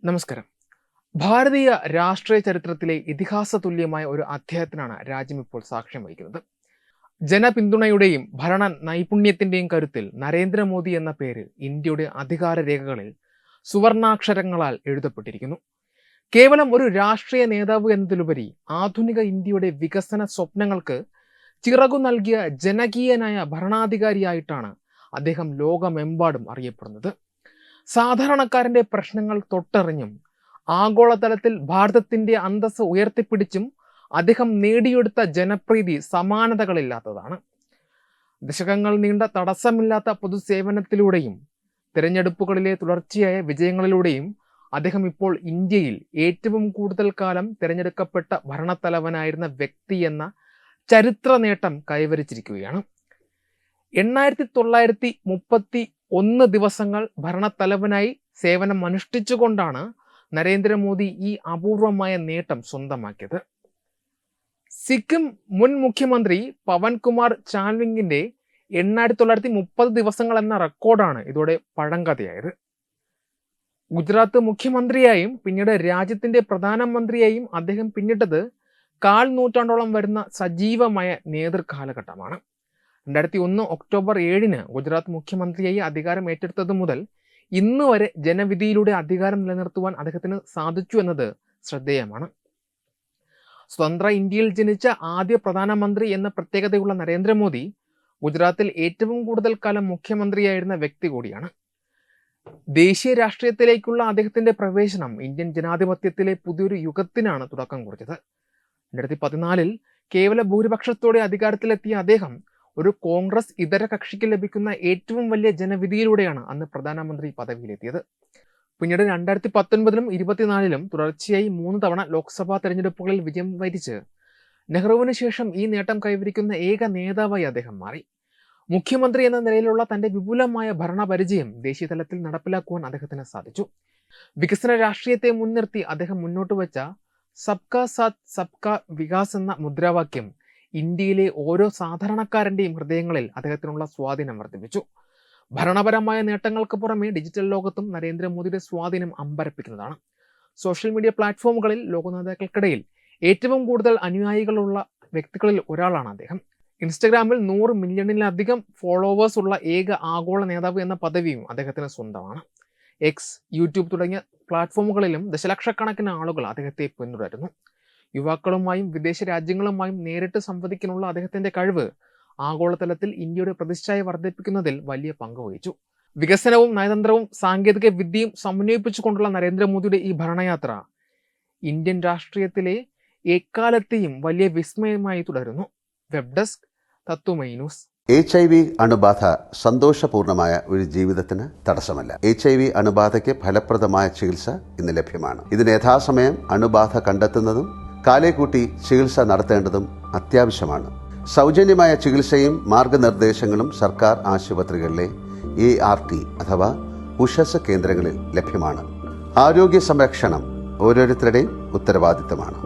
നമസ്കാരം. ഭാരതീയ രാഷ്ട്രീയ ചരിത്രത്തിലെ ഇതിഹാസ തുല്യമായ ഒരു അധ്യായത്തിനാണ് രാജ്യം ഇപ്പോൾ സാക്ഷ്യം വഹിക്കുന്നത്. ജനപിന്തുണയുടെയും ഭരണ നൈപുണ്യത്തിന്റെയും കരുത്തിൽ നരേന്ദ്രമോദി എന്ന പേര് ഇന്ത്യയുടെ അധികാര രേഖകളിൽ സുവർണാക്ഷരങ്ങളാൽ എഴുതപ്പെട്ടിരിക്കുന്നു. കേവലം ഒരു രാഷ്ട്രീയ നേതാവ് എന്നതിലുപരി ആധുനിക ഇന്ത്യയുടെ വികസന സ്വപ്നങ്ങൾക്ക് ചിറകു നൽകിയ ജനകീയനായ ഭരണാധികാരിയായിട്ടാണ് അദ്ദേഹം ലോകമെമ്പാടും അറിയപ്പെടുന്നത്. സാധാരണക്കാരന്റെ പ്രശ്നങ്ങൾ തൊട്ടറിഞ്ഞും ആഗോളതലത്തിൽ ഭാരതത്തിന്റെ അന്തസ്സ് ഉയർത്തിപ്പിടിച്ചും അദ്ദേഹം നേടിയെടുത്ത ജനപ്രീതി സമാനതകളില്ലാത്തതാണ്. ദശകങ്ങൾ നീണ്ട തടസ്സമില്ലാത്ത പൊതുസേവനത്തിലൂടെയും തിരഞ്ഞെടുപ്പുകളിലെ തുടർച്ചയായ വിജയങ്ങളിലൂടെയും അദ്ദേഹം ഇപ്പോൾ ഇന്ത്യയിൽ ഏറ്റവും കൂടുതൽ കാലം തിരഞ്ഞെടുക്കപ്പെട്ട ഭരണത്തലവനായിരുന്ന വ്യക്തി എന്ന ചരിത്ര നേട്ടം കൈവരിച്ചിരിക്കുകയാണ്. 8931 ദിവസങ്ങൾ ഭരണത്തലവനായി സേവനം അനുഷ്ഠിച്ചുകൊണ്ടാണ് നരേന്ദ്രമോദി ഈ അപൂർവമായ നേട്ടം സ്വന്തമാക്കിയത്. സിക്കിം മുൻ മുഖ്യമന്ത്രി പവൻകുമാർ ചാൻവിങ്ങിന്റെ 8930 ദിവസങ്ങൾ എന്ന റെക്കോർഡാണ് ഇതോടെ പഴങ്കഥയായത്. ഗുജറാത്ത് മുഖ്യമന്ത്രിയായും പിന്നീട് രാജ്യത്തിന്റെ പ്രധാനമന്ത്രിയായും അദ്ദേഹം പിന്നിട്ടത് 1/4 നൂറ്റാണ്ടോളം വരുന്ന സജീവമായ നേതൃകാലഘട്ടമാണ്. 2001 ഒക്ടോബർ 7 ഗുജറാത്ത് മുഖ്യമന്ത്രിയായി അധികാരം ഏറ്റെടുത്തത് മുതൽ ഇന്ന് വരെ ജനവിധിയിലൂടെ അധികാരം നിലനിർത്തുവാൻ അദ്ദേഹത്തിന് സാധിച്ചു എന്നത് ശ്രദ്ധേയമാണ്. സ്വതന്ത്ര ഇന്ത്യയിൽ ജനിച്ച ആദ്യ പ്രധാനമന്ത്രി എന്ന പ്രത്യേകതയുള്ള നരേന്ദ്രമോദി ഗുജറാത്തിൽ ഏറ്റവും കൂടുതൽ കാലം മുഖ്യമന്ത്രിയായിരുന്ന വ്യക്തി കൂടിയാണ്. ദേശീയ രാഷ്ട്രീയത്തിലേക്കുള്ള അദ്ദേഹത്തിന്റെ പ്രവേശനം ഇന്ത്യൻ ജനാധിപത്യത്തിലെ പുതിയൊരു യുഗത്തിനാണ് തുടക്കം കുറിച്ചത്. 2014 കേവല ഭൂരിപക്ഷത്തോടെ അധികാരത്തിലെത്തിയ അദ്ദേഹം ഒരു കോൺഗ്രസ് ഇതര കക്ഷിക്ക് ലഭിക്കുന്ന ഏറ്റവും വലിയ ജനവിധിയിലൂടെയാണ് അന്ന് പ്രധാനമന്ത്രി പദവിയിലെത്തിയത്. പിന്നീട് 2019 24 തുടർച്ചയായി 3 തവണ ലോക്സഭാ തെരഞ്ഞെടുപ്പുകളിൽ വിജയം വരിച്ച് നെഹ്റുവിന് ശേഷം ഈ നേട്ടം കൈവരിക്കുന്ന ഏക നേതാവായി അദ്ദേഹം മാറി. മുഖ്യമന്ത്രി എന്ന നിലയിലുള്ള തന്റെ വിപുലമായ ഭരണപരിചയം ദേശീയ തലത്തിൽ നടപ്പിലാക്കുവാൻ അദ്ദേഹത്തിന് സാധിച്ചു. വികസന രാഷ്ട്രീയത്തെ മുൻനിർത്തി അദ്ദേഹം മുന്നോട്ട് വെച്ച സബ്കാ സാത്ത് സബ്കാ വികാസ് എന്ന മുദ്രാവാക്യം ഇന്ത്യയിലെ ഓരോ സാധാരണക്കാരന്റെയും ഹൃദയങ്ങളിൽ അദ്ദേഹത്തിനുള്ള സ്വാധീനം വർദ്ധിപ്പിച്ചു. ഭരണപരമായ നേട്ടങ്ങൾക്ക് പുറമെ ഡിജിറ്റൽ ലോകത്തും നരേന്ദ്രമോദിയുടെ സ്വാധീനം അമ്പരപ്പിക്കുന്നതാണ്. സോഷ്യൽ മീഡിയ പ്ലാറ്റ്ഫോമുകളിൽ ലോകനേതാക്കൾക്കിടയിൽ ഏറ്റവും കൂടുതൽ അനുയായികളുള്ള വ്യക്തികളിൽ ഒരാളാണ് അദ്ദേഹം. ഇൻസ്റ്റഗ്രാമിൽ 100 മില്യണിലധികം ഫോളോവേഴ്സ് ഉള്ള ഏക ആഗോള നേതാവ് എന്ന പദവിയും അദ്ദേഹത്തിന് സ്വന്തമാണ്. എക്സ്, യൂട്യൂബ് തുടങ്ങിയ പ്ലാറ്റ്ഫോമുകളിലും ദശലക്ഷക്കണക്കിന് ആളുകൾ അദ്ദേഹത്തെ പിന്തുടരുന്നു. യുവാക്കളുമായും വിദേശ രാജ്യങ്ങളുമായും നേരിട്ട് സംവദിക്കാനുള്ള അദ്ദേഹത്തിന്റെ കഴിവ് ആഗോളതലത്തിൽ ഇന്ത്യയുടെ പ്രതിച്ഛായ വർദ്ധിപ്പിക്കുന്നതിൽ വലിയ പങ്ക് വഹിച്ചു. വികസനവും നയതന്ത്രവും സാങ്കേതിക വിദ്യയും സമന്വയിപ്പിച്ചുകൊണ്ടുള്ള നരേന്ദ്രമോദിയുടെ ഈ ഭരണയാത്ര ഇന്ത്യൻ രാഷ്ട്രീയത്തിലെ എക്കാലത്തെയും വലിയ വിസ്മയമായി തുടരുന്നു. Web desk Tatwamayi news. HIV അണുബാധ സന്തോഷപൂർണമായ ഒരു ജീവിതത്തിന് തടസ്സമല്ല. HIV അണുബാധയ്ക്ക് ഫലപ്രദമായ ചികിത്സ ഇന്ന് ലഭ്യമാണ്. ഇതിന് യഥാസമയം അണുബാധ കണ്ടെത്തുന്നതും കാലേക്കൂട്ടി ചികിത്സ നടത്തേണ്ടതും അത്യാവശ്യമാണ്. സൗജന്യമായ ചികിത്സയും മാർഗനിർദ്ദേശങ്ങളും സർക്കാർ ആശുപത്രികളിലെ ART അഥവാ ഉഷസ് കേന്ദ്രങ്ങളിൽ ലഭ്യമാണ്. ആരോഗ്യ സംരക്ഷണം ഓരോരുത്തരുടെയും ഉത്തരവാദിത്തമാണ്.